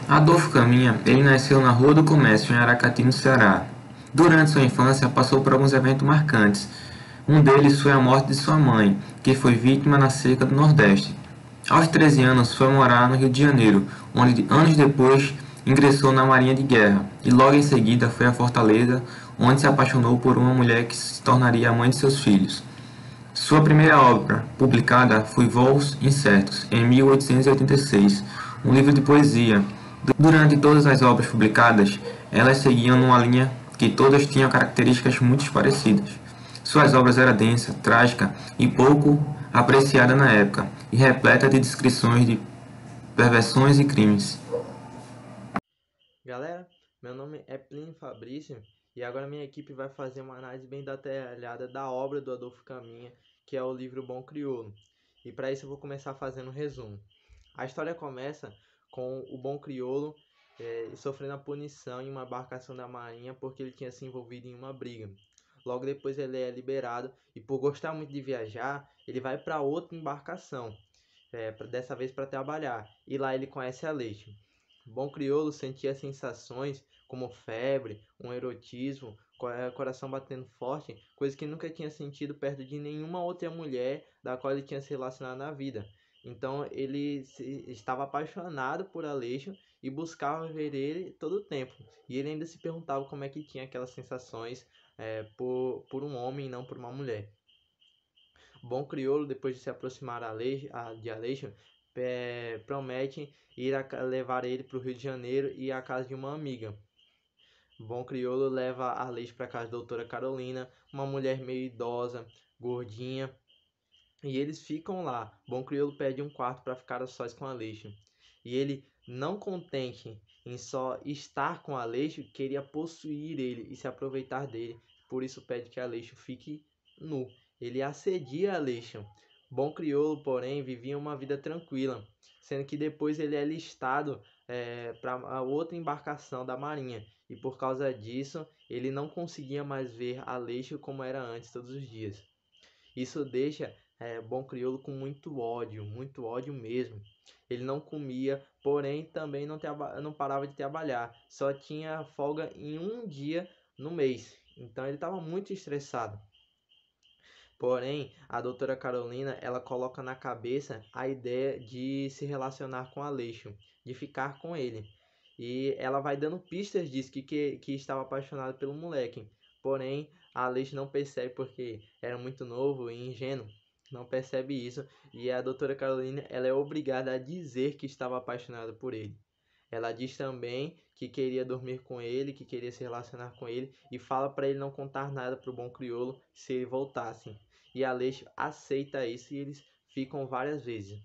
Adolfo Caminha, ele nasceu na Rua do Comércio, em Aracati, no Ceará. Durante sua infância, passou por alguns eventos marcantes. Um deles foi a morte de sua mãe, que foi vítima na seca do Nordeste. Aos 13 anos, foi morar no Rio de Janeiro, onde anos depois ingressou na Marinha de Guerra e logo em seguida foi a Fortaleza, onde se apaixonou por uma mulher que se tornaria a mãe de seus filhos. Sua primeira obra publicada foi Voos Incertos, em 1886, um livro de poesia. Durante todas as obras publicadas, elas seguiam numa linha que todas tinham características muito parecidas. Suas obras eram densa, trágica e pouco apreciada na época, e repleta de descrições de perversões e crimes. Galera, meu nome é Plínio Fabrício e agora minha equipe vai fazer uma análise bem detalhada da obra do Adolfo Caminha, que é o livro Bom Crioulo. E para isso eu vou começar fazendo um resumo. A história começa com o Bom Crioulo sofrendo a punição em uma embarcação da Marinha porque ele tinha se envolvido em uma briga. Logo depois ele é liberado e por gostar muito de viajar, ele vai para outra embarcação, dessa vez para trabalhar. E lá ele conhece Aleixo. Bom Crioulo sentia sensações como febre, um erotismo, coração batendo forte, coisa que nunca tinha sentido perto de nenhuma outra mulher da qual ele tinha se relacionado na vida. Então ele estava apaixonado por Aleixo e buscava ver ele todo o tempo. E ele ainda se perguntava como é que tinha aquelas sensações por um homem e não por uma mulher. Bom Crioulo, depois de se aproximar de Aleixo, promete ir levar ele para o Rio de Janeiro e à casa de uma amiga. Bom Crioulo leva Aleixo para a casa da doutora Carolina, uma mulher meio idosa, gordinha, e eles ficam lá. Bom Crioulo pede um quarto para ficar a sós com Aleixo. E ele, não contente em só estar com Aleixo, queria possuir ele e se aproveitar dele. Por isso pede que Aleixo fique nu. Ele assedia Aleixo. Bom Crioulo, porém, vivia uma vida tranquila, sendo que depois ele é listado para outra embarcação da Marinha. E por causa disso, ele não conseguia mais ver Aleixo como era antes todos os dias. Isso deixa Bom Crioulo com muito ódio mesmo. Ele não comia, porém também não parava de trabalhar. Só tinha folga em um dia no mês. Então ele estava muito estressado. Porém, a doutora Carolina, ela coloca na cabeça a ideia de se relacionar com Aleixo, de ficar com ele. E ela vai dando pistas disso, que estava apaixonada pelo moleque. Porém, a Aleixo não percebe porque era muito novo e ingênuo. Não percebe isso. E a doutora Carolina, ela é obrigada a dizer que estava apaixonada por ele. Ela diz também que queria dormir com ele, que queria se relacionar com ele e fala para ele não contar nada para o Bom Crioulo se ele voltasse. E Aleixo aceita isso e eles ficam várias vezes.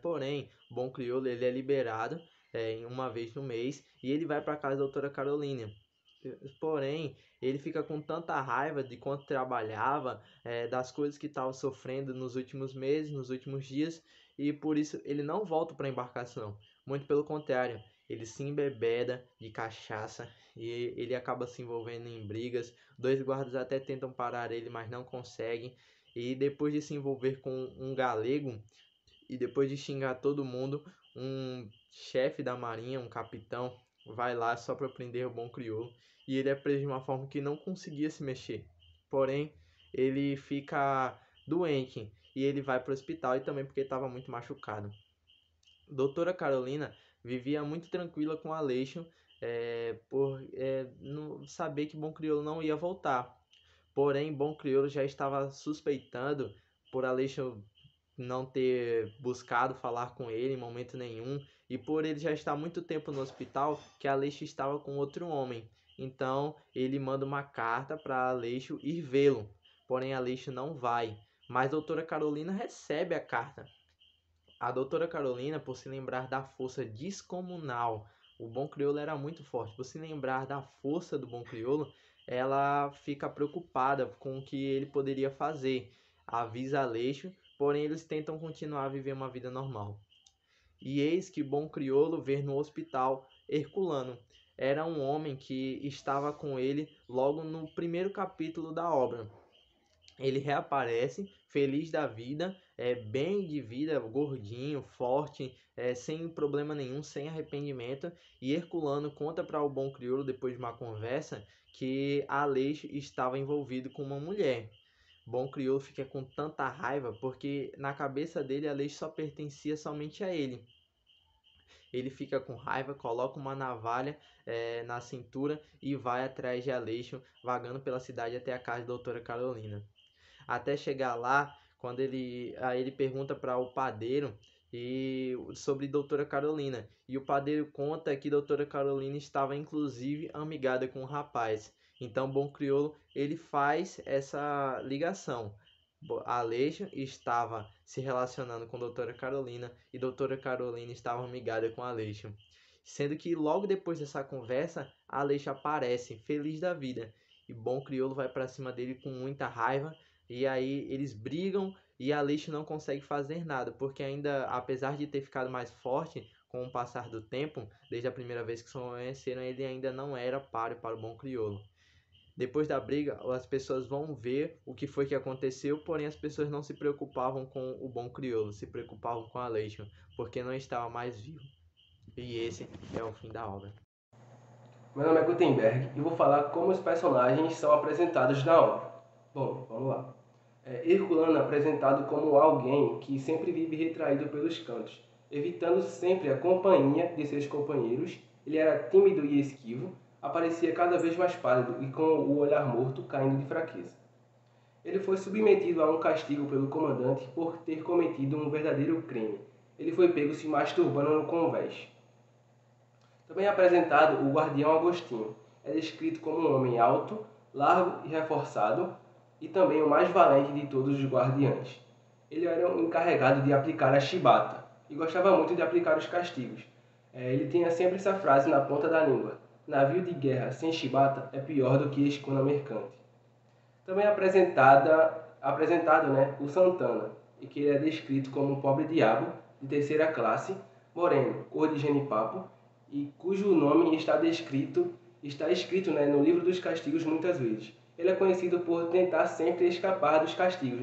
Porém, Bom Crioulo ele é liberado uma vez no mês e ele vai para casa da doutora Carolina. Porém, ele fica com tanta raiva de quanto trabalhava, das coisas que estava sofrendo nos últimos meses, nos últimos dias, e por isso ele não volta para a embarcação. Muito pelo contrário, ele se embebeda de cachaça e ele acaba se envolvendo em brigas. Dois guardas até tentam parar ele, mas não conseguem. E depois de se envolver com um galego, e depois de xingar todo mundo, um chefe da marinha, um capitão, vai lá só para prender o Bom Crioulo. E ele é preso de uma forma que não conseguia se mexer. Porém, ele fica doente e ele vai para o hospital e também porque estava muito machucado. Doutora Carolina vivia muito tranquila com Aleixo por saber que Bom Crioulo não ia voltar. Porém, Bom Crioulo já estava suspeitando por Aleixo não ter buscado falar com ele em momento nenhum e por ele já estar muito tempo no hospital que Aleixo estava com outro homem. Então ele manda uma carta para Aleixo ir vê-lo. Porém Aleixo não vai. Mas a doutora Carolina recebe a carta. A doutora Carolina, por se lembrar da força descomunal, o Bom Crioulo era muito forte, por se lembrar da força do Bom Crioulo, ela fica preocupada com o que ele poderia fazer. Avisa Aleixo, porém eles tentam continuar a viver uma vida normal. E eis que Bom Crioulo vê no hospital Herculano. Era um homem que estava com ele logo no primeiro capítulo da obra. ele reaparece feliz da vida, bem de vida, gordinho, forte, sem problema nenhum, sem arrependimento. E Herculano conta para o bom crioulo, depois de uma conversa, que Aleixo estava envolvido com uma mulher. Bom crioulo fica com tanta raiva porque na cabeça dele Aleixo só pertencia somente a ele. Ele fica com raiva, coloca uma navalha na cintura e vai atrás de Aleixo, vagando pela cidade até a casa da doutora Carolina. Até chegar lá, quando ele pergunta para o padeiro sobre doutora Carolina. E o padeiro conta que doutora Carolina estava inclusive amigada com o rapaz. Então, bom crioulo, ele faz essa ligação. Aleixo estava se relacionando com doutora Carolina e doutora Carolina estava amigada com Aleixo. Sendo que logo depois dessa conversa, Aleixo aparece, feliz da vida. E bom crioulo vai para cima dele com muita raiva. E aí eles brigam e Aleixo não consegue fazer nada, porque ainda, apesar de ter ficado mais forte com o passar do tempo, desde a primeira vez que se conheceram, ele ainda não era páreo para o bom crioulo. Depois da briga, as pessoas vão ver o que foi que aconteceu, porém as pessoas não se preocupavam com o bom crioulo, se preocupavam com Aleixo, porque não estava mais vivo. E esse é o fim da obra. Meu nome é Gutenberg e vou falar como os personagens são apresentados na obra. Bom, vamos lá. Herculano é apresentado como alguém que sempre vive retraído pelos cantos, evitando sempre a companhia de seus companheiros. Ele era tímido e esquivo, aparecia cada vez mais pálido e com o olhar morto caindo de fraqueza. Ele foi submetido a um castigo pelo comandante por ter cometido um verdadeiro crime. Ele foi pego se masturbando no convés. Também é apresentado o guardião Agostinho. É descrito como um homem alto, largo e reforçado, e também o mais valente de todos os guardiães. Ele era o encarregado de aplicar a chibata, e gostava muito de aplicar os castigos. Ele tinha sempre essa frase na ponta da língua: navio de guerra sem chibata é pior do que escuna mercante. Também é apresentado o Santana, e que ele é descrito como um pobre diabo de terceira classe, moreno, cor de genipapo, e cujo nome está escrito no livro dos castigos muitas vezes. Ele é conhecido por tentar sempre escapar dos castigos,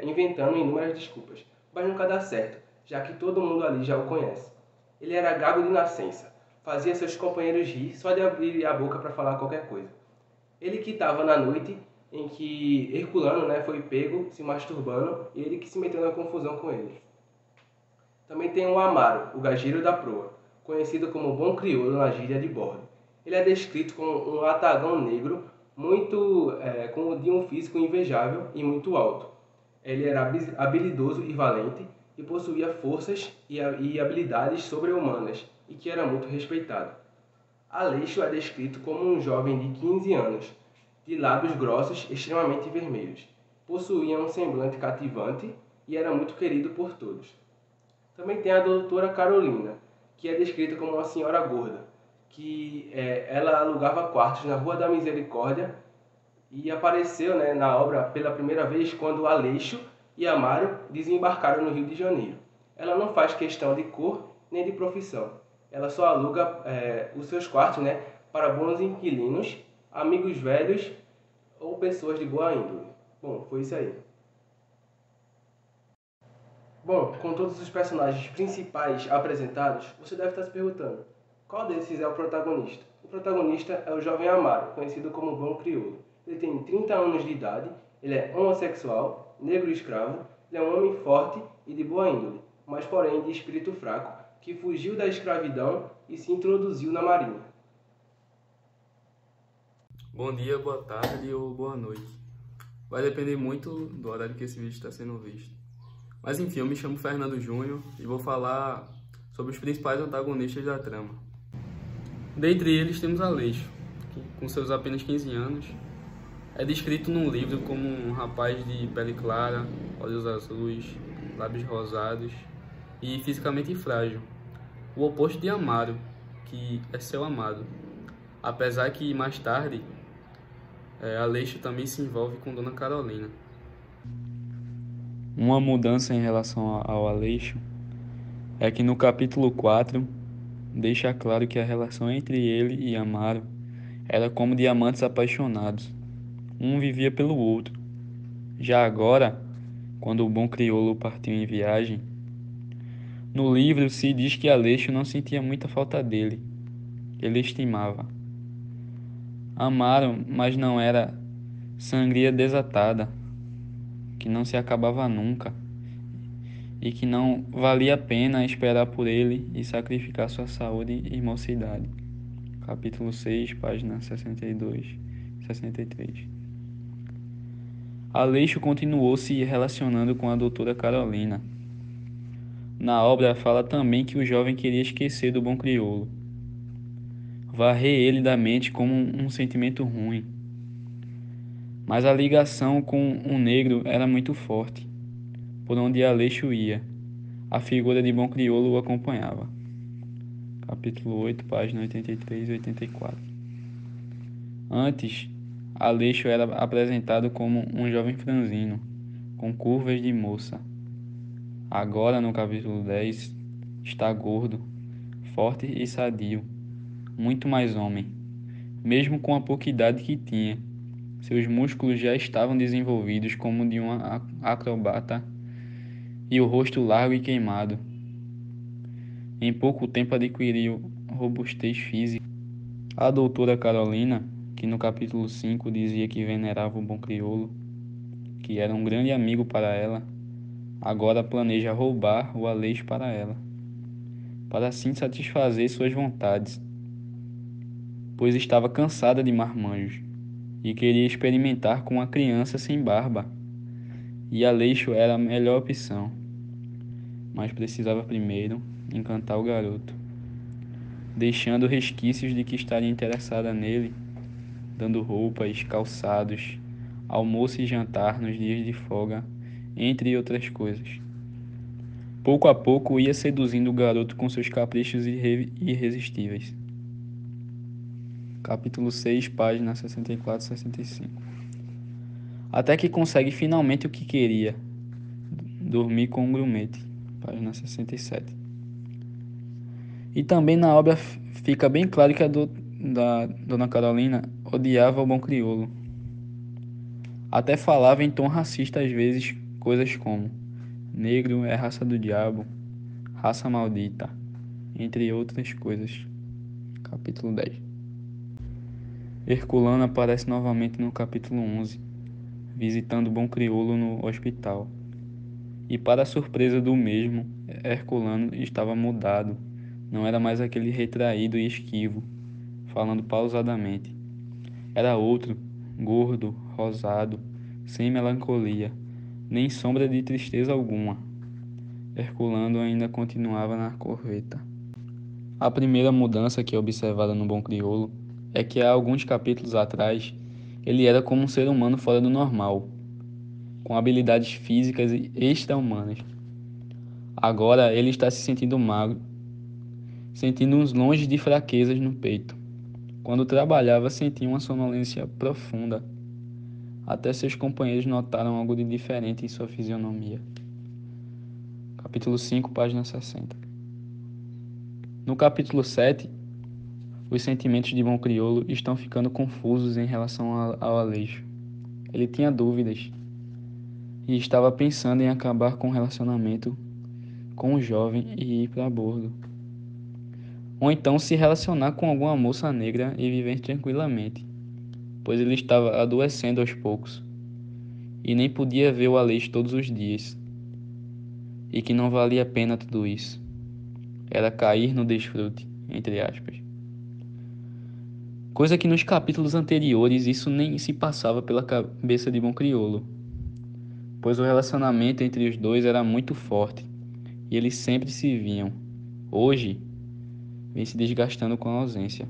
inventando inúmeras desculpas, mas nunca dá certo, já que todo mundo ali já o conhece. Ele era gago de nascença, fazia seus companheiros rir só de abrir a boca para falar qualquer coisa. Ele que estava na noite em que Herculano foi pego se masturbando e ele que se meteu na confusão com eles. Também tem o Amaro, o gageiro da proa, conhecido como bom crioulo na gíria de bordo. Ele é descrito como um latagão negro de um físico invejável e muito alto. Ele era habilidoso e valente e possuía forças e habilidades sobre-humanas e que era muito respeitado. Aleixo é descrito como um jovem de 15 anos, de lábios grossos extremamente vermelhos. Possuía um semblante cativante e era muito querido por todos. Também tem a doutora Carolina, que é descrita como uma senhora gorda, que ela alugava quartos na Rua da Misericórdia e apareceu na obra pela primeira vez quando Aleixo e Amaro desembarcaram no Rio de Janeiro. Ela não faz questão de cor nem de profissão. Ela só aluga os seus quartos para bons inquilinos, amigos velhos ou pessoas de boa índole. Bom, foi isso aí. Bom, com todos os personagens principais apresentados, você deve estar se perguntando: qual desses é o protagonista? O protagonista é o jovem Amaro, conhecido como bom crioulo. Ele tem 30 anos de idade, ele é homossexual, negro e escravo, ele é um homem forte e de boa índole, mas porém de espírito fraco, que fugiu da escravidão e se introduziu na marinha. Bom dia, boa tarde ou boa noite. Vai depender muito do horário que esse vídeo está sendo visto. Mas enfim, eu me chamo Fernando Júnior e vou falar sobre os principais antagonistas da trama. Dentre eles temos Aleixo, que com seus apenas 15 anos é descrito num livro como um rapaz de pele clara, olhos azuis, lábios rosados e fisicamente frágil. O oposto de Amaro, que é seu amado. Apesar que mais tarde Aleixo também se envolve com Dona Carolina. Uma mudança em relação ao Aleixo é que no capítulo 4 deixa claro que a relação entre ele e Amaro era como de amantes apaixonados. Um vivia pelo outro, Já agora, quando o bom crioulo partiu em viagem, no livro se diz que Aleixo não sentia muita falta dele. Ele estimava. Amaram, mas não era sangria desatada, que não se acabava nunca, e que não valia a pena esperar por ele e sacrificar sua saúde e mocidade. Capítulo 6, página 62, 63. Aleixo continuou se relacionando com a doutora Carolina. Na obra fala também que o jovem queria esquecer do bom crioulo, varrer ele da mente como um sentimento ruim. Mas a ligação com o negro era muito forte. Por onde Aleixo ia, a figura de bom crioulo o acompanhava. Capítulo 8, página 83 e 84. Antes, Aleixo era apresentado como um jovem franzino, com curvas de moça. Agora, no capítulo 10, está gordo, forte e sadio, muito mais homem. Mesmo com a pouca idade que tinha, seus músculos já estavam desenvolvidos como de um acrobata e o rosto largo e queimado. Em pouco tempo adquiriu robustez física. A doutora Carolina, que no capítulo 5 dizia que venerava o bom crioulo, que era um grande amigo para ela, agora planeja roubar o Aleixo para ela, para assim satisfazer suas vontades, pois estava cansada de marmanjos e queria experimentar com uma criança sem barba, e Aleixo era a melhor opção, mas precisava primeiro encantar o garoto, deixando resquícios de que estaria interessada nele, dando roupas, calçados, almoço e jantar nos dias de folga, entre outras coisas. Pouco a pouco ia seduzindo o garoto com seus caprichos irresistíveis. Capítulo 6, páginas 64 e 65. Até que consegue finalmente o que queria: dormir com um grumete. Página 67. E também na obra fica bem claro que a Dona Carolina odiava o bom crioulo. Até falava em tom racista às vezes coisas como: negro é raça do diabo, raça maldita, entre outras coisas. Capítulo 10. Herculano aparece novamente no capítulo 11, visitando o bom crioulo no hospital. E para a surpresa do mesmo, Herculano estava mudado. Não era mais aquele retraído e esquivo, falando pausadamente. Era outro, gordo, rosado, sem melancolia, nem sombra de tristeza alguma. Herculano ainda continuava na corveta. A primeira mudança que é observada no bom crioulo é que há alguns capítulos atrás ele era como um ser humano fora do normal, com habilidades físicas e extra-humanas. Agora ele está se sentindo magro, sentindo uns longes de fraquezas no peito. Quando trabalhava, sentia uma sonolência profunda. Até seus companheiros notaram algo de diferente em sua fisionomia. Capítulo 5, página 60. No capítulo 7, os sentimentos de bom crioulo estão ficando confusos em relação ao Aleixo. Ele tinha dúvidas e estava pensando em acabar com o relacionamento com o jovem e ir para bordo. Ou então se relacionar com alguma moça negra e viver tranquilamente, pois ele estava adoecendo aos poucos e nem podia ver o Aleixo todos os dias, e que não valia a pena tudo isso. Era cair no desfrute, entre aspas. Coisa que nos capítulos anteriores isso nem se passava pela cabeça de bom crioulo, pois o relacionamento entre os dois era muito forte e eles sempre se viam. Hoje, vem se desgastando com a ausência.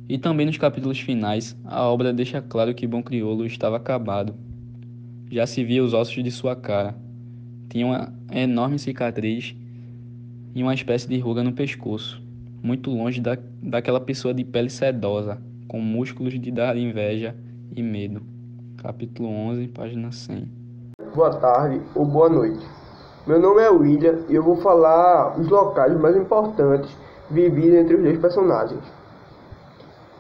E também nos capítulos finais, a obra deixa claro que bom crioulo estava acabado. Já se via os ossos de sua cara. Tinha uma enorme cicatriz e uma espécie de ruga no pescoço, muito longe daquela pessoa de pele sedosa, com músculos de dar inveja e medo. Capítulo 11, página 100. Boa tarde ou boa noite. Meu nome é William e eu vou falar os locais mais importantes vividos entre os dois personagens.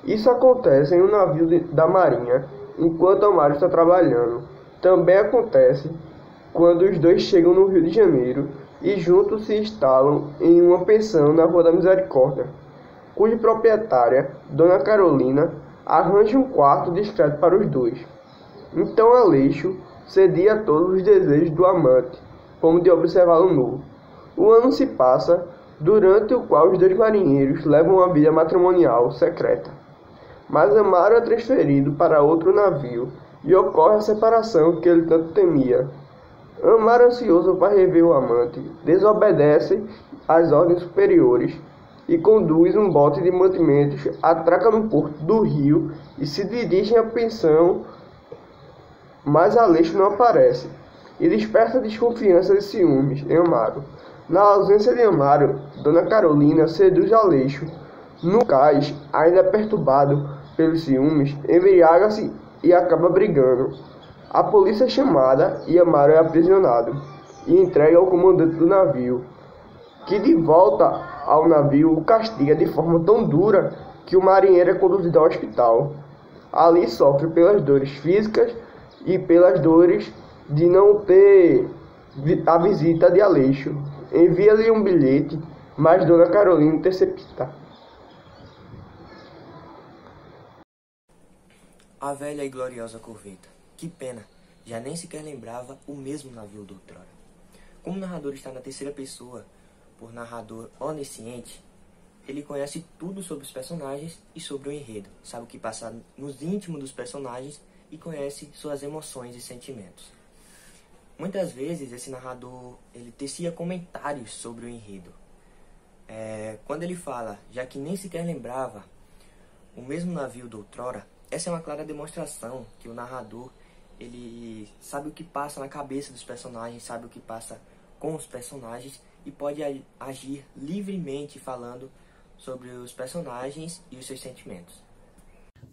Isso acontece em um navio da marinha enquanto Amaro está trabalhando. Também acontece quando os dois chegam no Rio de Janeiro e juntos se instalam em uma pensão na Rua da Misericórdia, cuja proprietária, Dona Carolina, arranja um quarto discreto para os dois. Então Aleixo cedia a todos os desejos do amante, como de observá-lo nu. O ano se passa, durante o qual os dois marinheiros levam uma vida matrimonial secreta. Mas Amaro é transferido para outro navio e ocorre a separação que ele tanto temia. Amaro, ansioso para rever o amante, desobedece às ordens superiores e conduz um bote de mantimentos, atraca no porto do rio e se dirige à pensão, mas Aleixo não aparece e desperta desconfiança e ciúmes em Amaro. Na ausência de Amaro, Dona Carolina seduz Aleixo. No cais, ainda perturbado pelos ciúmes, embriaga-se e acaba brigando. A polícia é chamada e Amaro é aprisionado e entregue ao comandante do navio, que de volta ao navio o castiga de forma tão dura que o marinheiro é conduzido ao hospital. Ali sofre pelas dores físicas e pelas dores de não ter a visita de Aleixo. Envia-lhe um bilhete, mas Dona Carolina intercepta. A velha e gloriosa corveta. Que pena, já nem sequer lembrava o mesmo navio do outrora. Como o narrador está na terceira pessoa, por narrador onisciente, ele conhece tudo sobre os personagens e sobre o enredo, sabe o que passa nos íntimos dos personagens e conhece suas emoções e sentimentos. Muitas vezes esse narrador ele tecia comentários sobre o enredo. Quando ele fala, já que nem sequer lembrava o mesmo navio do outrora, essa é uma clara demonstração que o narrador ele sabe o que passa na cabeça dos personagens, sabe o que passa com os personagens e pode agir livremente falando sobre os personagens e os seus sentimentos.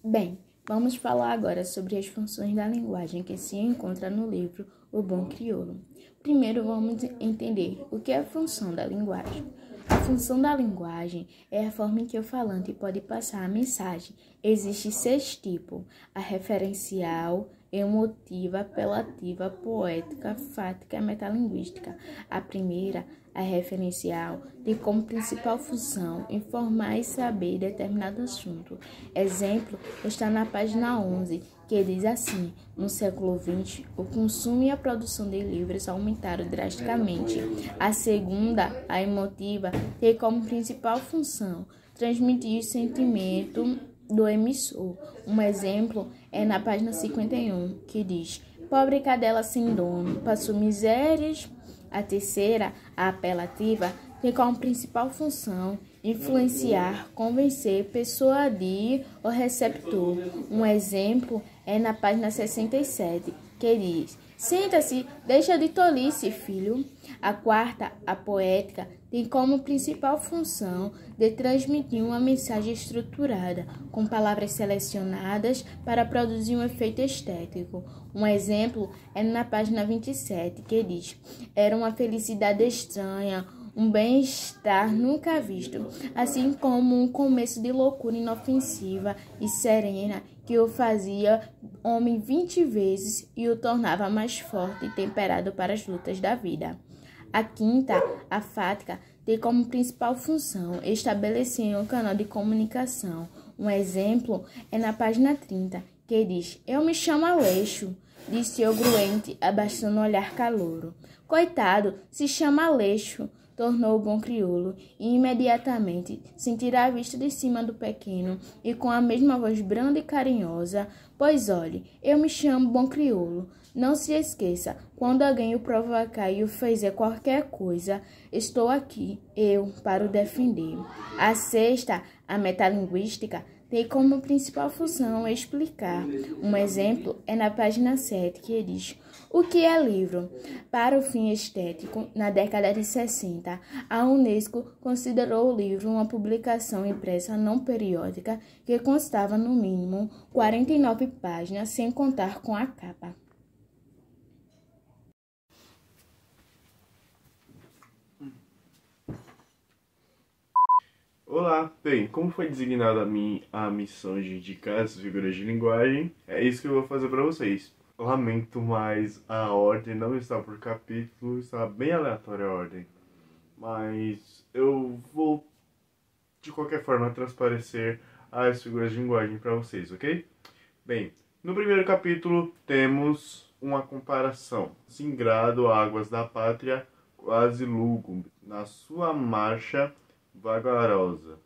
Bem, vamos falar agora sobre as funções da linguagem que se encontra no livro O Bom Crioulo. Primeiro vamos entender o que é a função da linguagem. A função da linguagem é a forma em que o falante pode passar a mensagem. Existem 6 tipos: a referencial, emotiva, apelativa, poética, fática e metalinguística. A primeira, a referencial, tem como principal função informar e saber determinado assunto. Exemplo está na página 11, que diz assim: no século XX, o consumo e a produção de livros aumentaram drasticamente. A segunda, a emotiva, tem como principal função transmitir o sentimento do emissor. Um exemplo é na página 51, que diz: pobre cadela sem dono, passou misérias. A terceira, a apelativa, tem como principal função influenciar, convencer, persuadir o receptor. Um exemplo é na página 67, que diz: senta-se, deixa de tolice, filho. A quarta, a poética, tem como principal função de transmitir uma mensagem estruturada, com palavras selecionadas para produzir um efeito estético. Um exemplo é na página 27, que diz: era uma felicidade estranha, um bem-estar nunca visto, assim como um começo de loucura inofensiva e serena que o fazia homem 20 vezes e o tornava mais forte e temperado para as lutas da vida. A quinta, a fática, tem como principal função estabelecer um canal de comunicação. Um exemplo é na página 30, que diz: eu me chamo Aleixo, disse o gruente, abaixando o olhar calouro. Coitado, se chama Aleixo, tornou o bom crioulo, e imediatamente sentirá a vista de cima do pequeno, e com a mesma voz branda e carinhosa: pois olhe, eu me chamo bom crioulo. Não se esqueça, quando alguém o provocar e o fizer qualquer coisa, estou aqui, eu, para o defender. A sexta, a metalinguística, tem como principal função explicar. Um exemplo é na página 7, que diz: o que é livro? Para o fim estético, na década de 60, a Unesco considerou o livro uma publicação impressa não periódica que constava no mínimo 49 páginas, sem contar com a capa. Olá! Bem, como foi designada a missão de indicar essas figuras de linguagem, é isso que eu vou fazer para vocês. Lamento, mas a ordem não está por capítulo, está bem aleatória a ordem. Mas eu vou, de qualquer forma, transparecer as figuras de linguagem para vocês, ok? Bem, no primeiro capítulo temos uma comparação. Singrado, águas da pátria, quase lúgubre, na sua marcha vagarosa.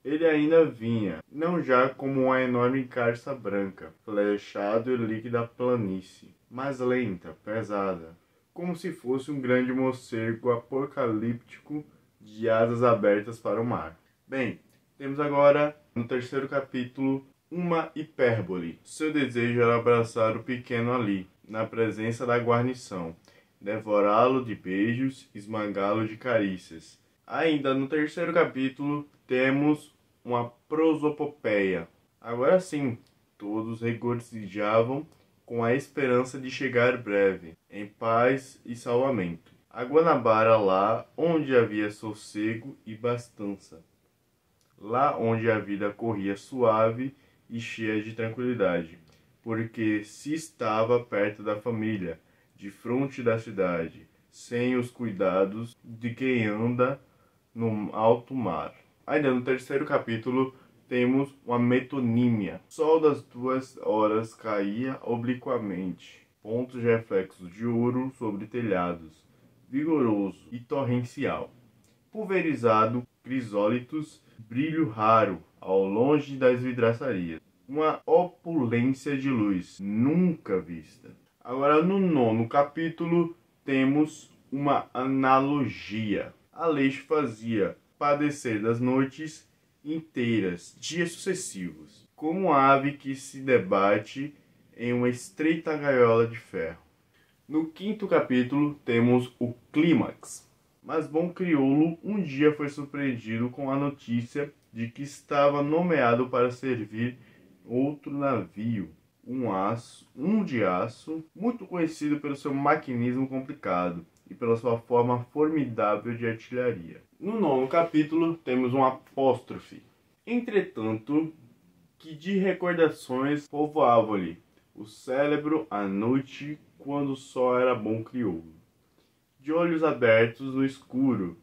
Ele ainda vinha, não já como uma enorme garça branca, flechado e líquida planície, mas lenta, pesada, como se fosse um grande morcego apocalíptico de asas abertas para o mar. Bem, temos agora, no terceiro capítulo, uma hipérbole. Seu desejo era abraçar o pequeno ali, na presença da guarnição, devorá-lo de beijos, esmagá-lo de carícias. Ainda no terceiro capítulo, temos uma prosopopeia. Agora sim, todos regozijavam com a esperança de chegar breve, em paz e salvamento. A Guanabara lá onde havia sossego e bastança. Lá onde a vida corria suave e cheia de tranquilidade, porque se estava perto da família, de fronte da cidade, sem os cuidados de quem anda no alto mar. Ainda no terceiro capítulo temos uma metonímia. O sol das 2 horas caía obliquamente, pontos de reflexos de ouro sobre telhados, vigoroso e torrencial. Pulverizado, crisólitos, brilho raro ao longe das vidraçarias. Uma opulência de luz nunca vista. Agora no nono capítulo temos uma analogia. Aleixo fazia padecer das noites inteiras, dias sucessivos, como ave que se debate em uma estreita gaiola de ferro. No quinto capítulo temos o clímax. Mas bom crioulo um dia foi surpreendido com a notícia de que estava nomeado para servir outro navio, um de aço, muito conhecido pelo seu maquinismo complicado e pela sua forma formidável de artilharia. No nono capítulo temos um apóstrofe. Entretanto, que de recordações povoava-lhe o cérebro à noite quando só era bom crioulo. De olhos abertos no escuro,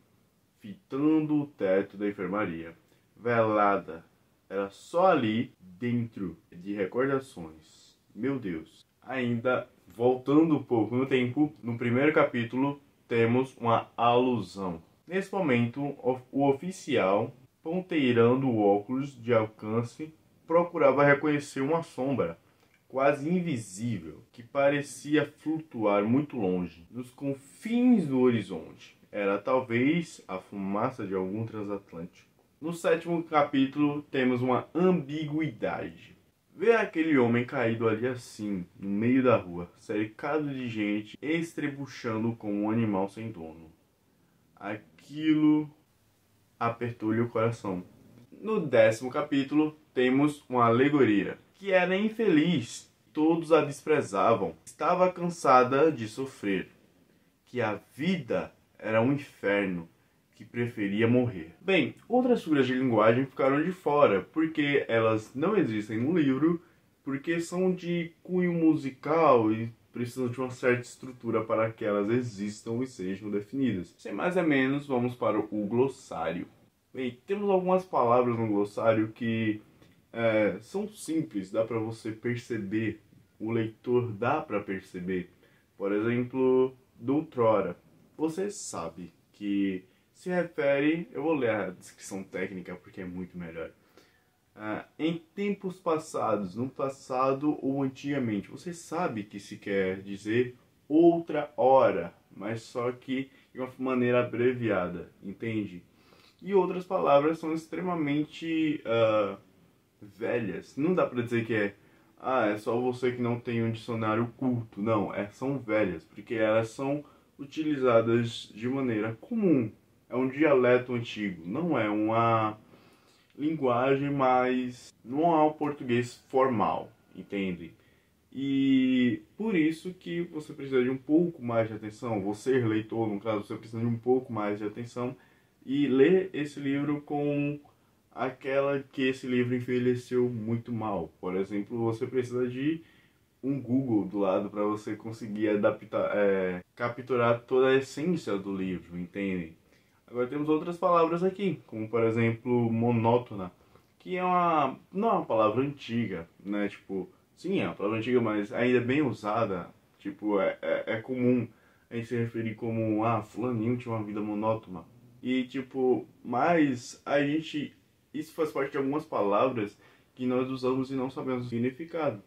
fitando o teto da enfermaria, velada, era só ali dentro de recordações. Meu Deus. Ainda voltando um pouco no tempo, no primeiro capítulo temos uma alusão. Nesse momento, o oficial, ponteirando o óculos de alcance, procurava reconhecer uma sombra, quase invisível, que parecia flutuar muito longe, nos confins do horizonte. Era talvez a fumaça de algum transatlântico. No sétimo capítulo temos uma ambiguidade. Ver aquele homem caído ali assim, no meio da rua, cercado de gente, estrebuchando como um animal sem dono. Aquilo apertou-lhe o coração. No décimo capítulo temos uma alegoria, que era infeliz, todos a desprezavam, estava cansada de sofrer, que a vida era um inferno, que preferia morrer. Bem, outras figuras de linguagem ficaram de fora, porque elas não existem no livro, porque são de cunho musical e precisam de uma certa estrutura para que elas existam e sejam definidas. Sem mais nem menos, vamos para o glossário. Bem, temos algumas palavras no glossário que são simples, dá para você perceber, o leitor dá para perceber. Por exemplo, doutrora. Você sabe que se refere, eu vou ler a descrição técnica porque é muito melhor. Em tempos passados, no passado ou antigamente, você sabe que se quer dizer outra hora, mas só que de uma maneira abreviada, entende? E outras palavras são extremamente velhas. Não dá pra dizer que é só você que não tem um dicionário culto. Não, são velhas, porque elas são utilizadas de maneira comum. É um dialeto antigo, não é uma linguagem, mas não é um português formal, entende? E por isso que você precisa de um pouco mais de atenção. Você, leitor, no caso, você precisa de um pouco mais de atenção e ler esse livro com aquela que esse livro envelheceu muito mal. Por exemplo, você precisa de um Google do lado para você conseguir adaptar, capturar toda a essência do livro, entende? Agora temos outras palavras aqui, como por exemplo monótona, que não é uma palavra antiga, né? Tipo, sim, é uma palavra antiga, mas ainda bem usada. Tipo, é comum a gente se referir como, fulaninho tinha uma vida monótona. E tipo, mas isso faz parte de algumas palavras que nós usamos e não sabemos o significado.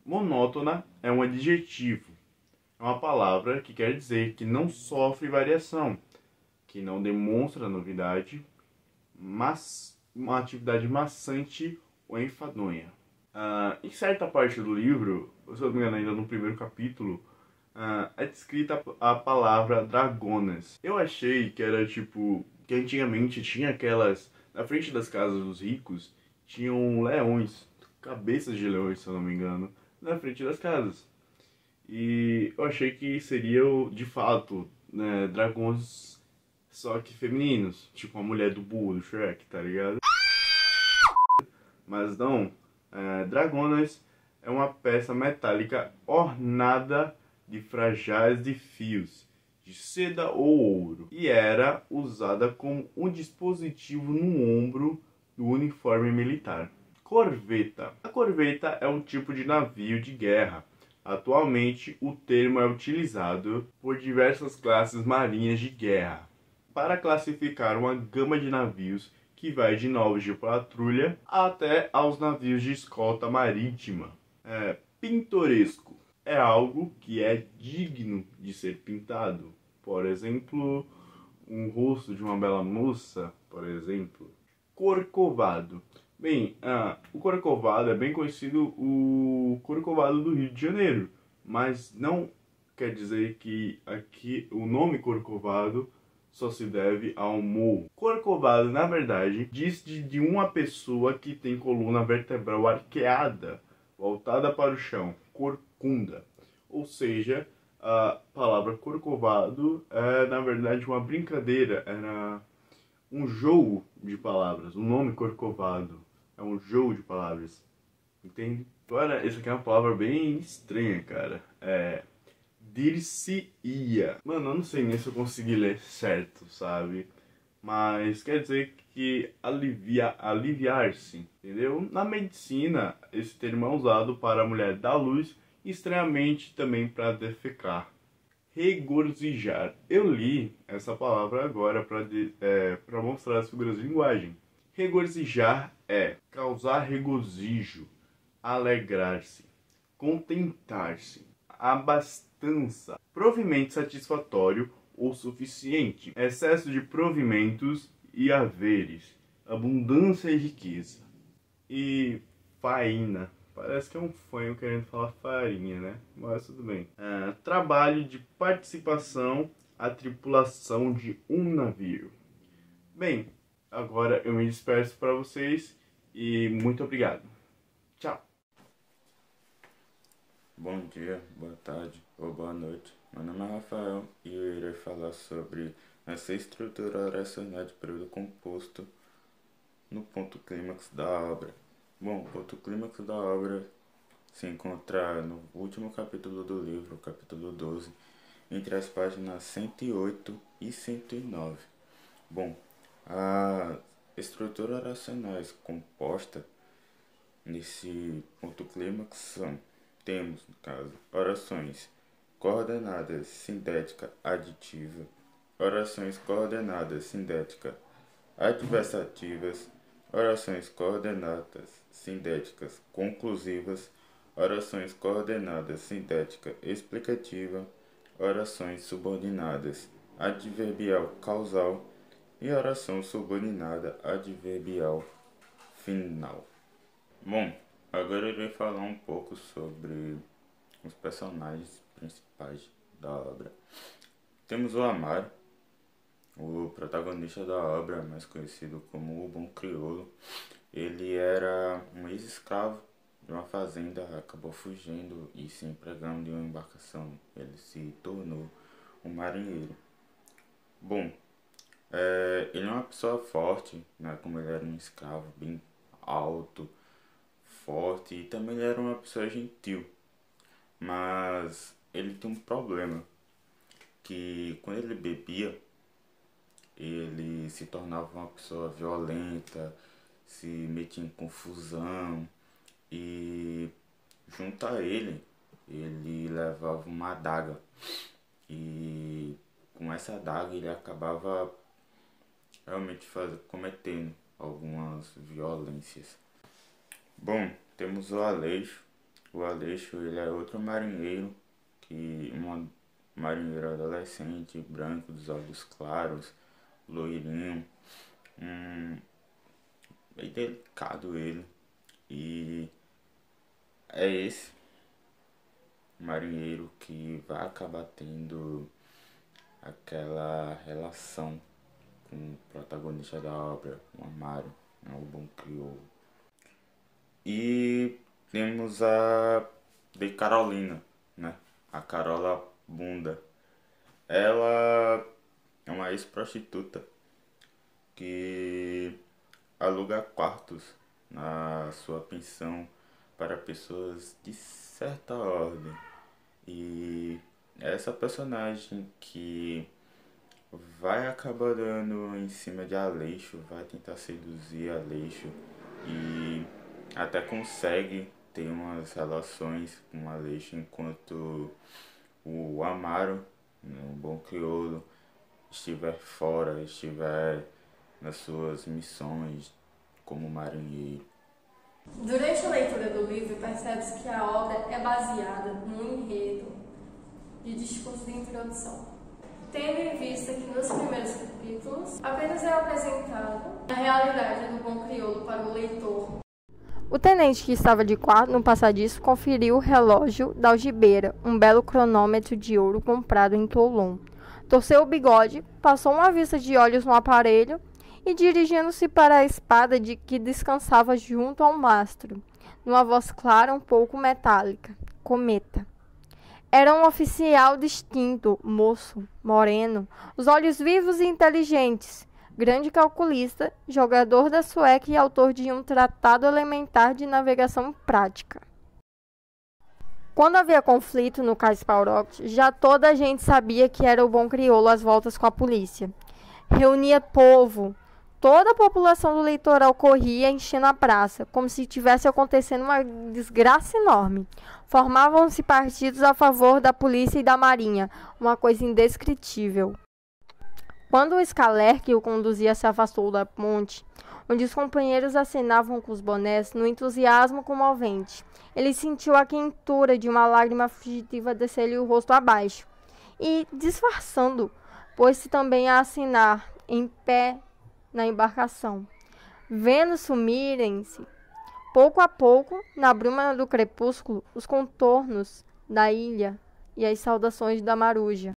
Monótona é um adjetivo, é uma palavra que quer dizer que não sofre variação, que não demonstra novidade, mas uma atividade maçante ou enfadonha. Em certa parte do livro, se eu não me engano ainda no primeiro capítulo, é descrita a palavra dragonas. Eu achei que era tipo, que antigamente tinha aquelas, na frente das casas dos ricos, tinham leões, cabeças de leões, se eu não me engano, na frente das casas. E eu achei que seriam, de fato, né, dragões, só que femininos, tipo a mulher do burro do Shrek, tá ligado? Mas não, dragonas é uma peça metálica ornada de frajais de fios, de seda ou ouro, e era usada como um dispositivo no ombro do uniforme militar. Corveta. A corveta é um tipo de navio de guerra. Atualmente, o termo é utilizado por diversas classes marinhas de guerra para classificar uma gama de navios que vai de navios de patrulha até aos navios de escolta marítima. Pintoresco é algo que é digno de ser pintado. Por exemplo, um rosto de uma bela moça, por exemplo. Corcovado. Bem, o Corcovado é bem conhecido, o Corcovado do Rio de Janeiro, mas não quer dizer que aqui o nome Corcovado só se deve ao morro. Corcovado, na verdade, diz de uma pessoa que tem coluna vertebral arqueada, voltada para o chão, corcunda. Ou seja, a palavra Corcovado é, na verdade, uma brincadeira, era um jogo de palavras. O nome Corcovado é um jogo de palavras, entende? Agora, essa aqui é uma palavra bem estranha, cara. Dir-se-ia. Mano, eu não sei nem se eu consegui ler certo, sabe? Mas quer dizer que aliviar-se, entendeu? Na medicina, esse termo é usado para a mulher dar luz e estranhamente também para defecar. Regozijar. Eu li essa palavra agora para mostrar as figuras de linguagem. Regozijar é causar regozijo, alegrar-se, contentar-se, abastança, provimento satisfatório ou suficiente, excesso de provimentos e haveres, abundância e riqueza. E faina. Parece que é um fanho querendo falar farinha, né? Mas tudo bem. Trabalho de participação à tripulação de um navio. Bem, agora eu me despeço para vocês e muito obrigado. Tchau. Bom dia, boa tarde ou boa noite. Meu nome é Rafael e eu irei falar sobre essa estrutura oracional de período composto no ponto clímax da obra. Bom, o ponto clímax da obra se encontra no último capítulo do livro, capítulo 12, entre as páginas 108 e 109. Bom, a estrutura oracional composta nesse ponto clímax temos, no caso, orações coordenadas sintética aditiva, orações coordenadas sintética adversativas, orações coordenadas sintéticas conclusivas, orações coordenadas sintética explicativa, orações subordinadas adverbial causal e oração subordinada adverbial final. Bom, agora eu irei falar um pouco sobre os personagens principais da obra. Temos o Amaro, o protagonista da obra, mais conhecido como o Bom Crioulo. Ele era um ex-escravo de uma fazenda, acabou fugindo e se empregando em uma embarcação. Ele se tornou um marinheiro. Bom, Ele é uma pessoa forte, né? Como ele era um escravo bem alto, forte, e também ele era uma pessoa gentil. Mas ele tem um problema, que quando ele bebia, ele se tornava uma pessoa violenta, se metia em confusão, e junto a ele levava uma adaga, e com essa adaga ele acabava realmente cometendo algumas violências. Bom, temos o Aleixo. O Aleixo, ele é outro marinheiro, um marinheiro adolescente, branco, dos olhos claros, loirinho, bem delicado ele. E é esse marinheiro que vai acabar tendo aquela relação com o protagonista da obra, o Amaro, o Bom Crioulo. E temos a de Carolina, né? A Carola Bunda. Ela é uma ex-prostituta que aluga quartos na sua pensão para pessoas de certa ordem. E essa personagem que vai acabar dando em cima de Aleixo, vai tentar seduzir Aleixo e até consegue ter umas relações com Aleixo, enquanto o Amaro, o Bom Crioulo, estiver fora, estiver nas suas missões como marinheiro. Durante a leitura do livro, percebe-se que a obra é baseada num enredo de discurso de introdução, tendo em vista que nos primeiros capítulos apenas é apresentado a realidade do Bom Crioulo para o leitor. O tenente que estava de quarto no passadiço conferiu o relógio da algibeira, um belo cronômetro de ouro comprado em Toulon. Torceu o bigode, passou uma vista de olhos no aparelho e, dirigindo-se para a espada que descansava junto ao mastro, numa voz clara um pouco metálica: Cometa. Era um oficial distinto, moço, moreno, os olhos vivos e inteligentes, grande calculista, jogador da sueca e autor de um tratado elementar de navegação prática. Quando havia conflito no Cais Paurox, já toda a gente sabia que era o Bom Crioulo às voltas com a polícia. Reunia povo. Toda a população do litoral corria enchendo a praça, como se tivesse acontecendo uma desgraça enorme. Formavam-se partidos a favor da polícia e da marinha, uma coisa indescritível. Quando o Scaler, que o conduzia, se afastou da ponte, onde os companheiros acenavam com os bonés, no entusiasmo comovente, ele sentiu a quentura de uma lágrima fugitiva descer-lhe o rosto abaixo, e, disfarçando, pôs-se também a acenar, em pé, na embarcação, vendo sumirem-se, pouco a pouco, na bruma do crepúsculo, os contornos da ilha e as saudações da maruja.